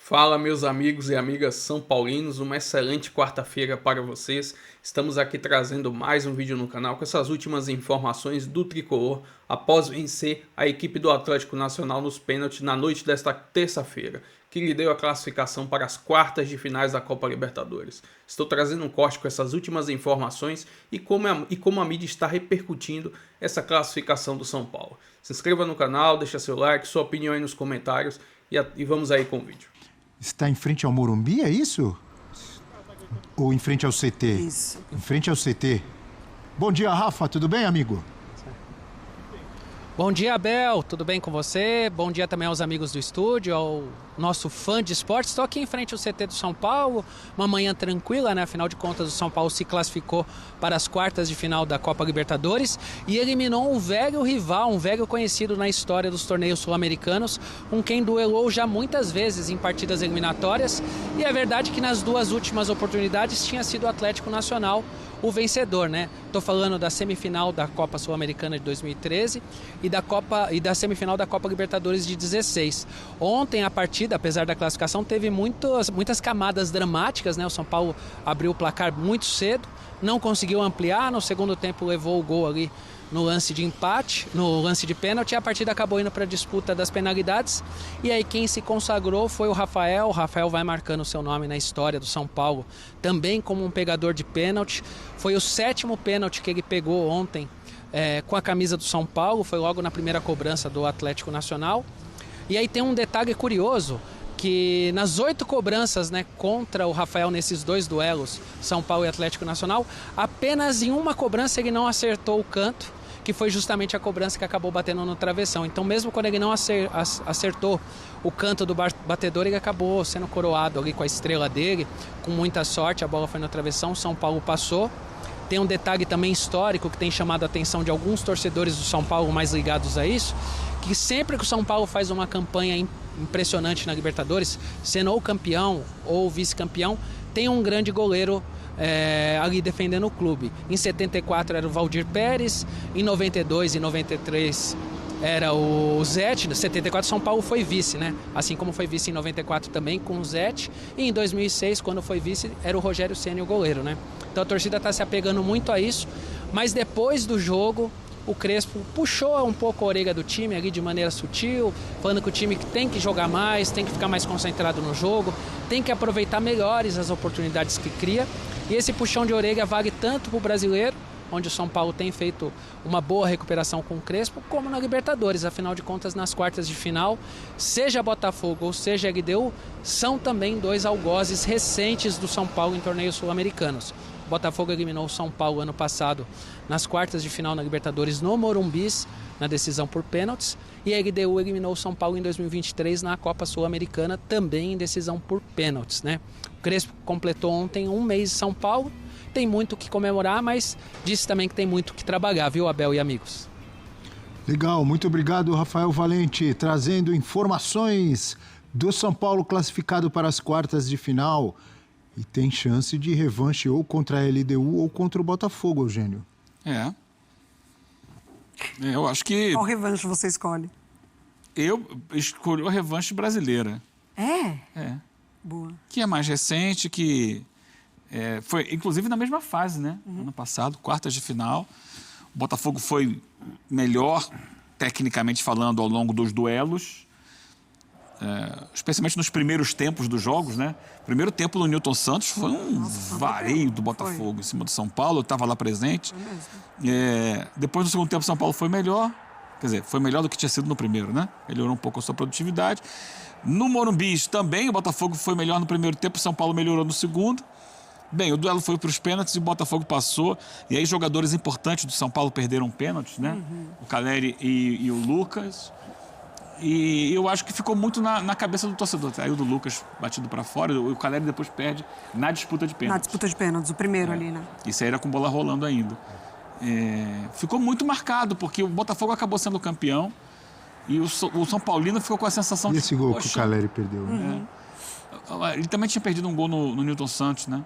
Fala, meus amigos e amigas são paulinos, uma excelente quarta-feira para vocês. Estamos aqui trazendo mais um vídeo no canal com essas últimas informações do Tricolor após vencer a equipe do Atlético Nacional nos pênaltis na noite desta terça-feira, que lhe deu a classificação para as quartas de finais da Copa Libertadores. Estou trazendo um corte com essas últimas informações e como a mídia está repercutindo essa classificação do São Paulo. Se inscreva no canal, deixa seu like, sua opinião aí nos comentários e vamos aí com o vídeo. Está em frente ao Morumbi, é isso? Ou em frente ao CT? Isso. Em frente ao CT. Bom dia, Rafa. Tudo bem, amigo? Bom dia, Abel. Tudo bem com você? Bom dia também aos amigos do estúdio, ao nosso fã de esportes. Estou aqui em frente ao CT do São Paulo. Uma manhã tranquila, né? Afinal de contas, o São Paulo se classificou para as quartas de final da Copa Libertadores e eliminou um velho rival, um velho conhecido na história dos torneios sul-americanos, com quem duelou já muitas vezes em partidas eliminatórias. E é verdade que nas duas últimas oportunidades tinha sido o Atlético Nacional o vencedor, né? Estou falando da semifinal da Copa Sul-Americana de 2013 e da semifinal da Copa Libertadores de 2016. Ontem a partida, apesar da classificação, teve muitas camadas dramáticas, né? O São Paulo abriu o placar muito cedo, não conseguiu ampliar, no segundo tempo levou o gol ali no lance de empate, no lance de pênalti, e a partida acabou indo para a disputa das penalidades. E aí quem se consagrou foi o Rafael. O Rafael vai marcando o seu nome na história do São Paulo, também como um pegador de pênalti. Foi o 7º pênalti que ele pegou ontem com a camisa do São Paulo, foi logo na primeira cobrança do Atlético Nacional. E aí tem um detalhe curioso, que nas 8 cobranças, né, contra o Rafael nesses dois duelos, São Paulo e Atlético Nacional, apenas em uma cobrança ele não acertou o canto, que foi justamente a cobrança que acabou batendo no travessão. Então, mesmo quando ele não acertou o canto do batedor, ele acabou sendo coroado ali com a estrela dele, com muita sorte. A bola foi no travessão, São Paulo passou. Tem um detalhe também histórico que tem chamado a atenção de alguns torcedores do São Paulo mais ligados a isso, que sempre que o São Paulo faz uma campanha impressionante na Libertadores, sendo ou campeão ou vice-campeão, tem um grande goleiro ali defendendo o clube. Em 74 era o Valdir Pérez, em 92 e 93 era o Zete. Em 74 São Paulo foi vice, né? Assim como foi vice em 94 também com o Zete, e em 2006, quando foi vice, era o Rogério Ceni o goleiro, né? Então a torcida está se apegando muito a isso, mas depois do jogo o Crespo puxou um pouco a orelha do time ali de maneira sutil, falando que o time tem que jogar mais, tem que ficar mais concentrado no jogo, tem que aproveitar melhores as oportunidades que cria. E esse puxão de orelha vale tanto para o Brasileiro, onde o São Paulo tem feito uma boa recuperação com o Crespo, como na Libertadores. Afinal de contas, nas quartas de final, seja Botafogo ou seja LDU, são também dois algozes recentes do São Paulo em torneios sul-americanos. Botafogo eliminou o São Paulo ano passado nas quartas de final na Libertadores no Morumbi, na decisão por pênaltis, e a LDU eliminou o São Paulo em 2023 na Copa Sul-Americana, também em decisão por pênaltis, né? O Crespo completou ontem um mês de São Paulo, tem muito o que comemorar, mas disse também que tem muito o que trabalhar, viu, Abel e amigos? Legal, muito obrigado, Rafael Valente, trazendo informações do São Paulo classificado para as quartas de final. E tem chance de revanche ou contra a LDU ou contra o Botafogo, Eugênio. Eu acho que... Qual revanche você escolhe? Eu escolhi a revanche brasileira. É? Boa. Que é mais recente, que foi inclusive na mesma fase, né? Ano passado, quartas de final. O Botafogo foi melhor, tecnicamente falando, ao longo dos duelos. Especialmente nos primeiros tempos dos jogos, né? O primeiro tempo do Newton Santos foi um vareio do Botafogo em cima do São Paulo, eu estava lá presente. Depois do segundo tempo, o São Paulo foi melhor, quer dizer, foi melhor do que tinha sido no primeiro, né? Melhorou um pouco a sua produtividade. No Morumbi também, o Botafogo foi melhor no primeiro tempo, o São Paulo melhorou no segundo. Bem, o duelo foi para os pênaltis e o Botafogo passou. E aí jogadores importantes do São Paulo perderam pênaltis, né? O Caleri e o Lucas. E eu acho que ficou muito na cabeça do torcedor. Saiu do Lucas batido para fora, o Caleri depois perde na disputa de pênaltis. Na disputa de pênaltis, o primeiro ali, né? Isso aí era com bola rolando ainda. Ficou muito marcado, porque o Botafogo acabou sendo campeão e o São Paulino ficou com a sensação de... E esse gol que o Caleri perdeu? Ele também tinha perdido um gol no Newton Santos, né?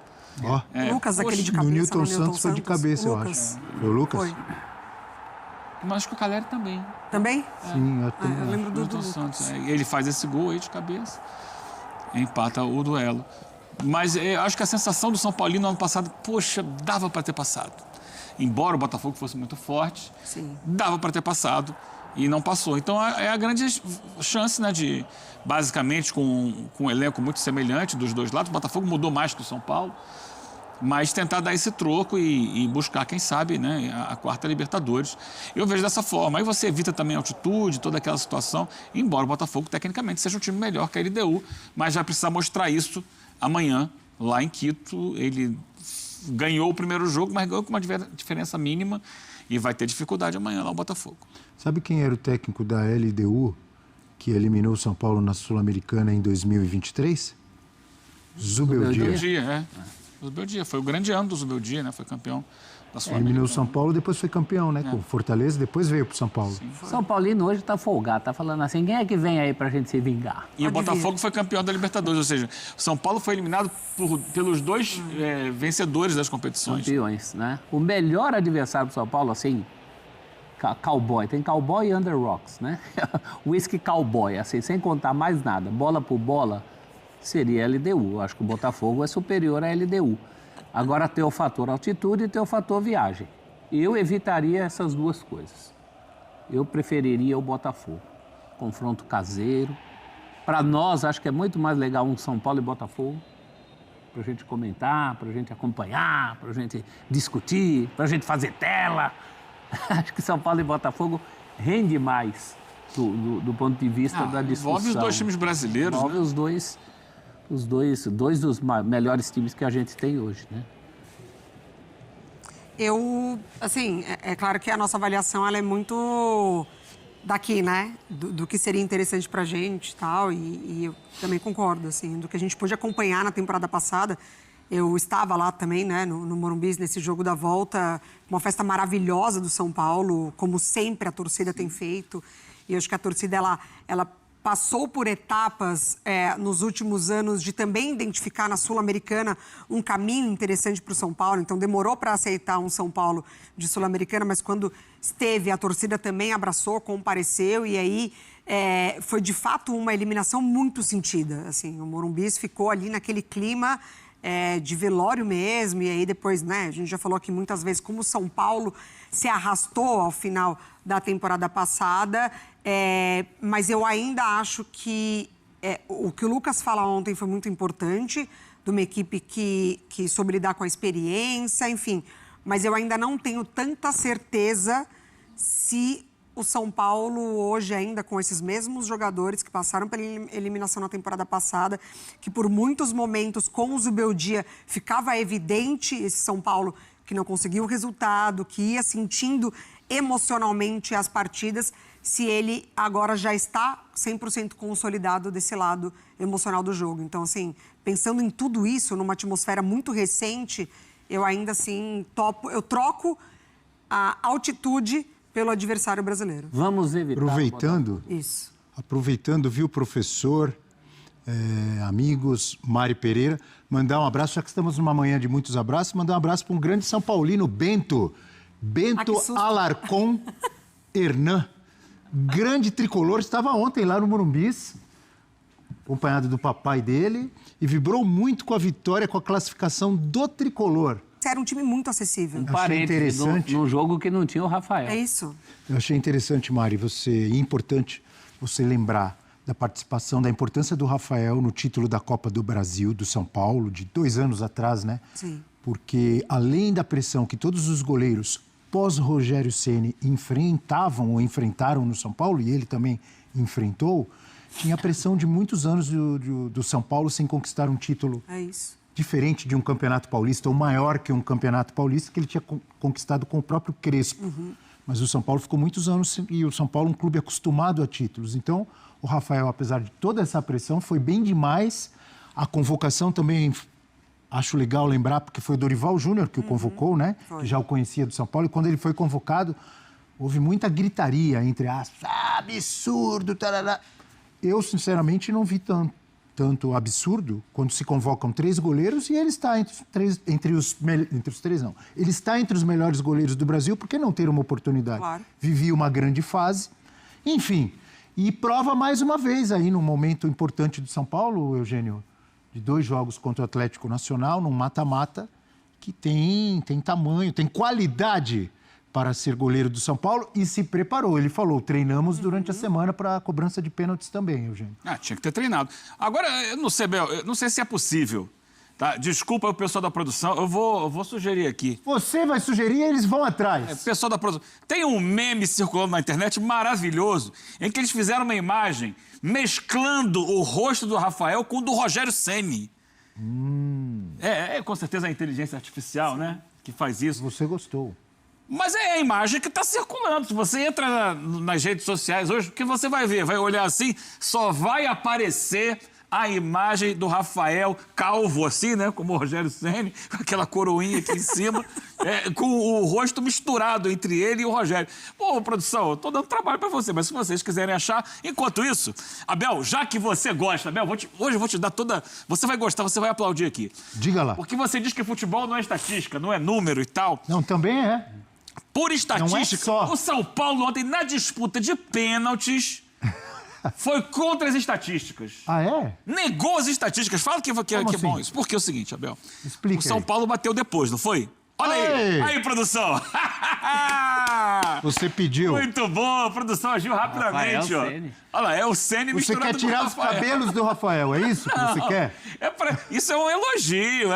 Lucas, aquele de cabeça. No Newton Santos foi de cabeça, eu acho. Foi o Lucas? Foi. Mas acho que o Caleri também. Também? Sim, eu lembro do Newton Lucas. Santos. Ele faz esse gol aí de cabeça. empata o duelo. Mas acho que a sensação do São Paulino no ano passado, poxa, dava para ter passado. Embora o Botafogo fosse muito forte, Sim. dava para ter passado e não passou. Então é a grande chance, né, de, basicamente, com um elenco muito semelhante dos dois lados, o Botafogo mudou mais que o São Paulo, mas tentar dar esse troco e buscar, quem sabe, né, a quarta Libertadores. Eu vejo dessa forma. Aí você evita também a altitude, toda aquela situação, embora o Botafogo, tecnicamente, seja um time melhor que a LDU, mas vai precisar mostrar isso amanhã, lá em Quito. Ele ganhou o primeiro jogo, mas ganhou com uma diferença mínima e vai ter dificuldade amanhã lá o Botafogo. Sabe quem era o técnico da LDU que eliminou o São Paulo na Sul-Americana em 2023? Zubeldia. Zubeldia, foi o grande ano do Zubeldia, né? Foi campeão da Sul-Americana. Eliminou o São Paulo, depois foi campeão, né? Com Fortaleza, depois veio pro São Paulo. São Paulino hoje tá folgado, tá falando assim, quem é que vem aí pra gente se vingar? E o Botafogo foi campeão da Libertadores, ou seja, o São Paulo foi eliminado pelos dois vencedores das competições. Campeões, né? O melhor adversário do São Paulo, assim, cowboy, tem cowboy e under rocks, né? Whisky cowboy, assim, sem contar mais nada, bola por bola, seria LDU. Acho que o Botafogo é superior à LDU. Agora tem o fator altitude e tem o fator viagem. Eu evitaria essas duas coisas. Eu preferiria o Botafogo. Confronto caseiro. Para nós, acho que é muito mais legal um São Paulo e Botafogo. Para a gente comentar, para a gente acompanhar, para a gente discutir, para a gente fazer tela. Acho que São Paulo e Botafogo rende mais do ponto de vista da discussão. Envolve os dois times brasileiros. Envolve, né? Os dois dos melhores times que a gente tem hoje, né? Assim, é claro que a nossa avaliação ela é muito daqui, né? Do que seria interessante pra gente e tal, e eu também concordo, assim, do que a gente pôde acompanhar na temporada passada. Eu estava lá também, né, no Morumbi, nesse jogo da volta, uma festa maravilhosa do São Paulo, como sempre a torcida tem feito, e eu acho que a torcida, ela passou por etapas nos últimos anos de também identificar na Sul-Americana um caminho interessante para o São Paulo. Então, demorou para aceitar um São Paulo de Sul-Americana, mas quando esteve, a torcida também abraçou, compareceu. E aí foi, de fato, uma eliminação muito sentida. Assim, o Morumbi ficou ali naquele clima de velório mesmo. E aí depois, né, a gente já falou aqui muitas vezes como o São Paulo se arrastou ao final da temporada passada. Mas eu ainda acho que o que o Lucas fala ontem foi muito importante, de uma equipe que soube lidar com a experiência, enfim. Mas eu ainda não tenho tanta certeza se o São Paulo hoje ainda com esses mesmos jogadores que passaram pela eliminação na temporada passada, que por muitos momentos com o Zubeldia ficava evidente esse São Paulo que não conseguiu o resultado, que ia sentindo emocionalmente as partidas, se ele agora já está 100% consolidado desse lado emocional do jogo. Então, assim, pensando em tudo isso, numa atmosfera muito recente, eu ainda assim troco a altitude pelo adversário brasileiro. Vamos evitar. Aproveitando, viu, professor, amigos, Mari Pereira, mandar um abraço, já que estamos numa manhã de muitos abraços, mandar um abraço para um grande São Paulino, Bento Alarcon Hernan. Grande tricolor, estava ontem lá no Morumbi, acompanhado do papai dele, e vibrou muito com a vitória, com a classificação do tricolor. Era um time muito acessível. Um parênteses, num jogo que não tinha o Rafael. É isso. Eu achei interessante, Mari, e importante você lembrar da participação, da importância do Rafael no título da Copa do Brasil, do São Paulo, de 2 anos atrás, né? Sim. Porque, além da pressão que todos os goleiros pós-Rogério Ceni enfrentavam ou enfrentaram no São Paulo, e ele também enfrentou, tinha a pressão de muitos anos do São Paulo sem conquistar um título diferente de um campeonato paulista, ou maior que um campeonato paulista, que ele tinha conquistado com o próprio Crespo. Uhum. Mas o São Paulo ficou muitos anos, e o São Paulo é um clube acostumado a títulos. Então, o Rafael, apesar de toda essa pressão, foi bem demais. A convocação também, acho legal lembrar, porque foi o Dorival Júnior que o convocou, né? Que já o conhecia do São Paulo. E quando ele foi convocado, houve muita gritaria, entre aspas. Absurdo, tarará. Eu, sinceramente, não vi tanto absurdo quando se convocam 3 goleiros e ele está entre os três, não. Ele está entre os melhores goleiros do Brasil, por que não ter uma oportunidade? Claro. Vivia uma grande fase. Enfim, e prova mais uma vez aí, num momento importante do São Paulo, Eugênio, de 2 jogos contra o Atlético Nacional, num mata-mata, que tem tamanho, tem qualidade para ser goleiro do São Paulo e se preparou. Ele falou, treinamos durante a semana para a cobrança de pênaltis também, Eugênio. Tinha que ter treinado. Agora, eu não sei, Bel, eu não sei se é possível. Tá? Desculpa o pessoal da produção, eu vou sugerir aqui. Você vai sugerir e eles vão atrás. Pessoal da produção, tem um meme circulando na internet maravilhoso, em que eles fizeram uma imagem mesclando o rosto do Rafael com o do Rogério Ceni. Com certeza a inteligência artificial, né, que faz isso. Você gostou. Mas é a imagem que está circulando. Se você entra nas redes sociais hoje, o que você vai ver? Vai olhar assim, só vai aparecer a imagem do Rafael calvo, assim, né? Como o Rogério Ceni, com aquela coroinha aqui em cima, com o rosto misturado entre ele e o Rogério. Pô, produção, eu tô dando trabalho para você, mas se vocês quiserem achar... Enquanto isso, Abel, já que você gosta, Abel, hoje eu vou te dar toda... Você vai gostar, você vai aplaudir aqui. Diga lá. Porque você diz que futebol não é estatística, não é número e tal. Não, também é. Por estatística, não é só. O São Paulo ontem, na disputa de pênaltis, foi contra as estatísticas. Ah, é? Negou as estatísticas. Fala que é assim? bom isso. Porque é o seguinte, Abel. Explica o São aí. Paulo bateu depois, não foi? Olha aí. Aí, produção. Você pediu. Muito bom. A produção agiu rapidamente, ó. Ceni. Olha lá, é o Ceni Você misturado quer tirar com o os Rafael. cabelos do Rafael, é isso que você quer? Isso é um elogio.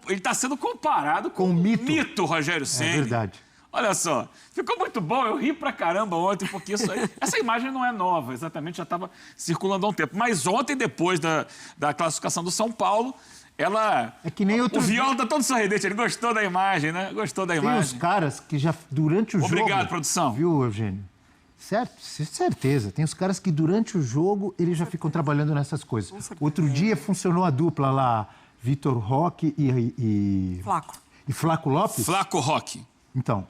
Ele está sendo comparado com Com o mito Rogério Ceni. É verdade. Olha só, ficou muito bom, eu ri pra caramba ontem, porque essa imagem não é nova, exatamente, já estava circulando há um tempo. Mas ontem, depois da classificação do São Paulo, ela... É que nem outro O Viola dia. tá todo sorridente, ele gostou da imagem, né? Gostou da Tem imagem. os caras que já, durante o jogo... Obrigado, produção. Viu, Eugênio? Certo, certeza. Tem os caras que durante o jogo eles já ficam trabalhando nessas coisas. Outro dia funcionou a dupla lá, Vitor Roque e Flaco Lopes. Flaco Roque. Então,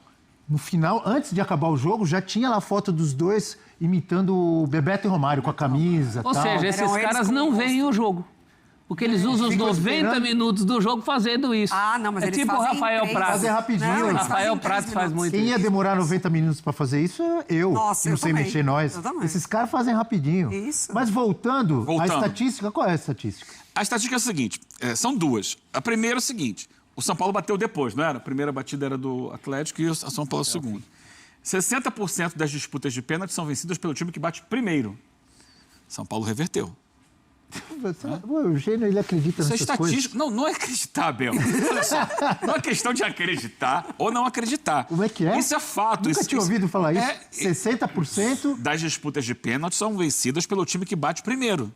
no final, antes de acabar o jogo, já tinha lá a foto dos dois imitando o Bebeto e Romário com a camisa. Ou tal. seja, esses Eram eles caras com não o veem o jogo. Porque eles usam os Ficam 90 esperando. minutos do jogo fazendo isso. Ah, não, mas é eles tipo o fazem Rafael três. Prats. Fazer rapidinho. Não, eles Rafael fazem Prats 3 faz minutos. muito Quem isso. ia demorar 90 minutos para fazer isso, eu. Nossa, que não eu sei também. mexer nós. Eu também. Esses caras fazem rapidinho. Isso. Mas voltando à Voltando. estatística, qual é a estatística? A estatística é a seguinte, são duas. A primeira é o seguinte, o São Paulo bateu depois, não era? A primeira batida era do Atlético e o São Paulo a segunda. 60% das disputas de pênalti são vencidas pelo time que bate primeiro. São Paulo reverteu. O Eugênio, ele acredita Isso é nessas coisas. estatística. Não é acreditar, Bel. Olha só, não é questão de acreditar ou não acreditar. Como é que é? Isso é fato. Nunca tinha ouvido falar isso. É, 60%. das disputas de pênalti são vencidas pelo time que bate primeiro.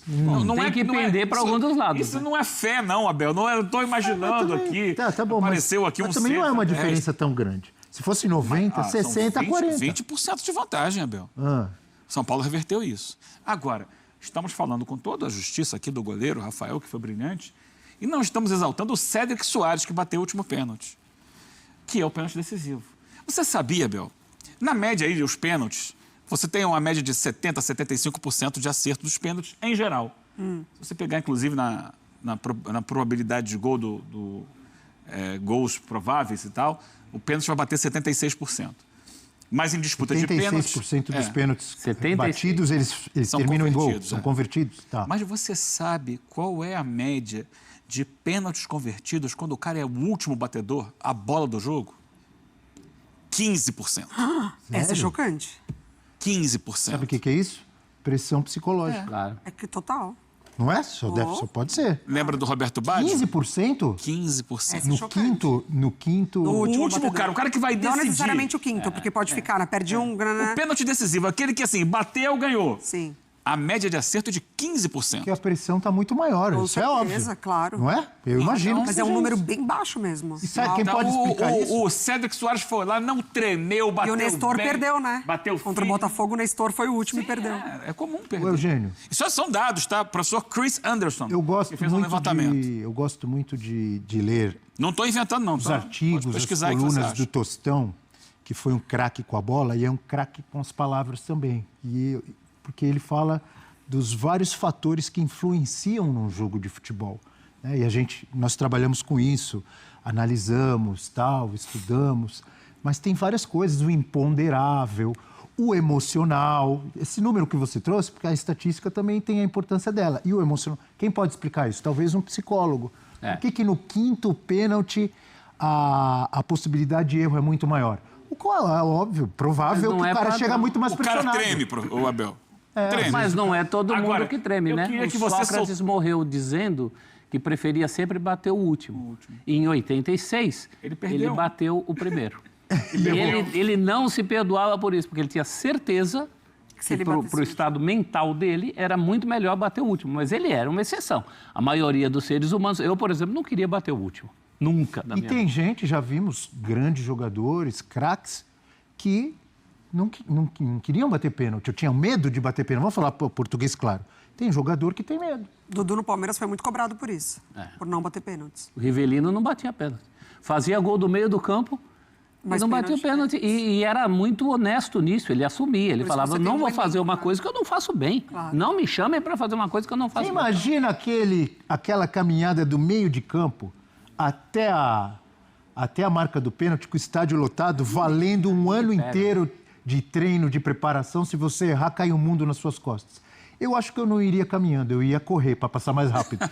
Tem que pender para algum dos lados. Isso né? não é fé, não, Abel. Não estou imaginando aqui. Tá bom, apareceu aqui mas um também não é uma 110. diferença tão grande. Se fosse 90, São 60, 40. 20% de vantagem, Abel. Ah, São Paulo reverteu isso. Agora, estamos falando com toda a justiça aqui do goleiro, Rafael, que foi brilhante, e não estamos exaltando o Cédric Soares, que bateu o último pênalti, que é o pênalti decisivo. Você sabia, Bel? Na média aí, os pênaltis, você tem uma média de 70% a 75% de acerto dos pênaltis em geral. Se você pegar, inclusive, na probabilidade de gol gols prováveis e tal, o pênalti vai bater 76%. Mas em disputa de pênaltis... 76% dos pênaltis 76. batidos, eles São terminam em gol. convertidos, São convertidos. Tá. Mas você sabe qual é a média de pênaltis convertidos quando o cara é o último batedor, a bola do jogo? 15%. Essa é Sério? chocante. 15%. Sabe o que é isso? Pressão psicológica. Claro. É que total. Não é? Só pode ser. Lembra do Roberto Baggio? 15%? 15%. Essa é No quinto. quinto... No O último batedor. cara, o cara que vai Não decidir. necessariamente o quinto, porque pode ficar, né? Perde um, né? O pênalti decisivo, aquele que, assim, bateu, ganhou. Sim. A média de acerto é de 15%. Porque a pressão está muito maior. Com Isso certeza, é óbvio. claro. Não é? Eu imagino. que Mas é seja um número isso. bem baixo mesmo. E sabe quem Alto. pode explicar isso? O Cédric Soares foi lá, não tremeu, E bateu o Nestor bem, perdeu, né? Bateu Contra o firme. Botafogo, o Nestor foi o último e perdeu. É comum perder. Ô, Eugênio. Isso são dados, tá? Professor Chris Anderson, Eu que gosto fez um levantamento. muito de ler Não estou inventando, não. os Tá? artigos, Pode as pesquisar aí o que você colunas acha. do Tostão, que foi um craque com a bola e é um craque com as palavras também. Porque ele fala dos vários fatores que influenciam num jogo de futebol. Né? E nós trabalhamos com isso, analisamos, estudamos, mas tem várias coisas, o imponderável, o emocional, esse número que você trouxe, porque a estatística também tem a importância dela. E o emocional, quem pode explicar isso? Talvez um psicólogo. Por que no quinto pênalti a possibilidade de erro é muito maior? O qual é óbvio, provável que o cara chega muito mais pressionado. O cara treme, o Abel. Treme. Mas não é todo Agora, mundo que treme, né? Que Sócrates morreu dizendo que preferia sempre bater o último. E em 86, ele bateu o primeiro. Ele não se perdoava por isso, porque ele tinha certeza que para o estado mental dele era muito melhor bater o último. Mas ele era uma exceção. A maioria dos seres humanos... Eu, por exemplo, não queria bater o último. Nunca na minha vida. E tem gente, já vimos grandes jogadores, craques, que não queriam bater pênalti. Eu tinha medo de bater pênalti. Vamos falar português claro. Tem jogador que tem medo. Dudu no Palmeiras foi muito cobrado por isso, por não bater pênaltis. O Rivelino não batia pênalti. Fazia gol do meio do campo, mas não batia pênalti. E era muito honesto nisso, ele assumia. Ele falava, não vou fazer uma coisa que eu não faço bem. Claro. Não me chamem para fazer uma coisa que eu não faço bem. Imagina aquela caminhada do meio de campo até a marca do pênalti, com o estádio lotado, valendo um ano inteiro de treino, de preparação. Se você errar, cai o mundo nas suas costas. Eu acho que eu não iria caminhando, eu ia correr para passar mais rápido.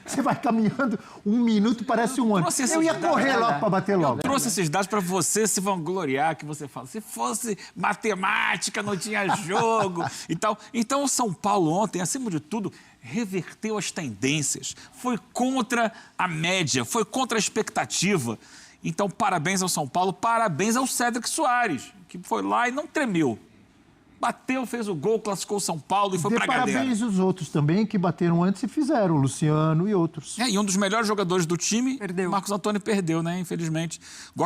Você vai caminhando, 1 minuto parece um ano. Eu ia correr logo para bater logo. Eu trouxe esses dados para você se vangloriar, que você fala. Se fosse matemática, não tinha jogo e tal. Então o São Paulo ontem, acima de tudo, reverteu as tendências. Foi contra a média, foi contra a expectativa. Então, parabéns ao São Paulo, parabéns ao Cédric Soares, que foi lá e não tremeu. Bateu, fez o gol, classificou o São Paulo e foi pra galera. Parabéns os outros também que bateram antes e fizeram, o Luciano e outros. E um dos melhores jogadores do time, Marcos Antônio, perdeu, né? Infelizmente.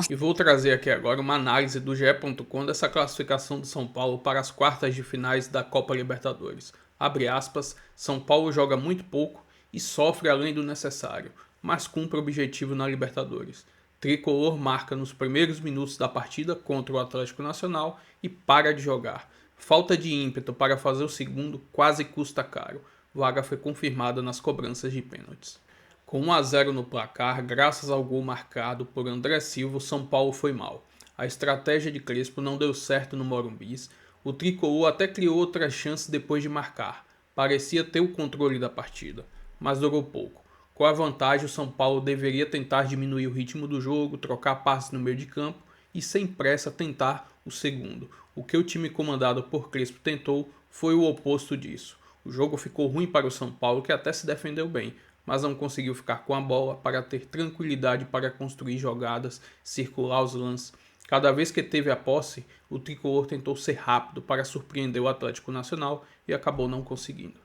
E vou trazer aqui agora uma análise do GE.com dessa classificação do São Paulo para as quartas de finais da Copa Libertadores. Abre aspas, São Paulo joga muito pouco e sofre além do necessário, mas cumpre o objetivo na Libertadores. Tricolor marca nos primeiros minutos da partida contra o Atlético Nacional e para de jogar. Falta de ímpeto para fazer o segundo quase custa caro. Vaga foi confirmada nas cobranças de pênaltis. Com 1-0 no placar, graças ao gol marcado por André Silva, o São Paulo foi mal. A estratégia de Crespo não deu certo no Morumbi. O tricolor até criou outra chance depois de marcar. Parecia ter o controle da partida, mas durou pouco. Com a vantagem, o São Paulo deveria tentar diminuir o ritmo do jogo, trocar passes no meio de campo e sem pressa tentar o segundo. O que o time comandado por Crespo tentou foi o oposto disso. O jogo ficou ruim para o São Paulo, que até se defendeu bem, mas não conseguiu ficar com a bola para ter tranquilidade para construir jogadas, circular os lances. Cada vez que teve a posse, o tricolor tentou ser rápido para surpreender o Atlético Nacional e acabou não conseguindo.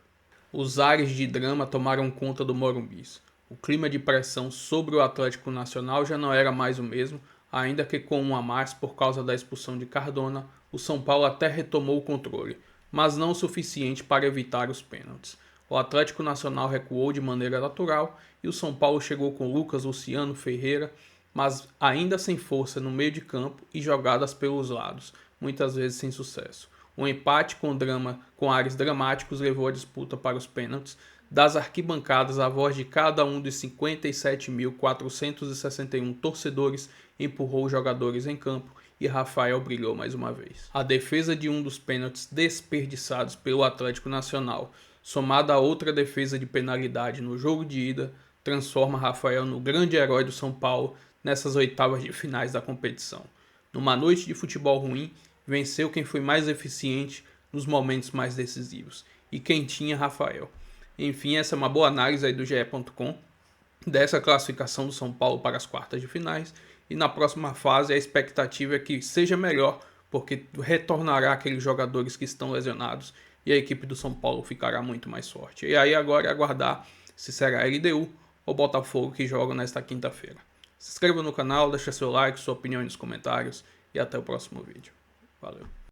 Os ares de drama tomaram conta do Morumbi. O clima de pressão sobre o Atlético Nacional já não era mais o mesmo, ainda que com um a mais por causa da expulsão de Cardona, o São Paulo até retomou o controle, mas não o suficiente para evitar os pênaltis. O Atlético Nacional recuou de maneira natural e o São Paulo chegou com Lucas, Luciano, Ferreira, mas ainda sem força no meio de campo e jogadas pelos lados, muitas vezes sem sucesso. Um empate com ares dramáticos levou a disputa para os pênaltis. Das arquibancadas, a voz de cada um dos 57.461 torcedores empurrou os jogadores em campo e Rafael brilhou mais uma vez. A defesa de um dos pênaltis desperdiçados pelo Atlético Nacional, somada a outra defesa de penalidade no jogo de ida, transforma Rafael no grande herói do São Paulo nessas oitavas de finais da competição. Numa noite de futebol ruim, venceu quem foi mais eficiente nos momentos mais decisivos, e quem tinha Rafael. Enfim, essa é uma boa análise aí do GE.com dessa classificação do São Paulo para as quartas de finais, e na próxima fase a expectativa é que seja melhor, porque retornará aqueles jogadores que estão lesionados e a equipe do São Paulo ficará muito mais forte. E aí agora é aguardar se será LDU ou Botafogo que joga nesta quinta-feira. Se inscreva no canal, deixe seu like, sua opinião nos comentários e até o próximo vídeo. Valeu!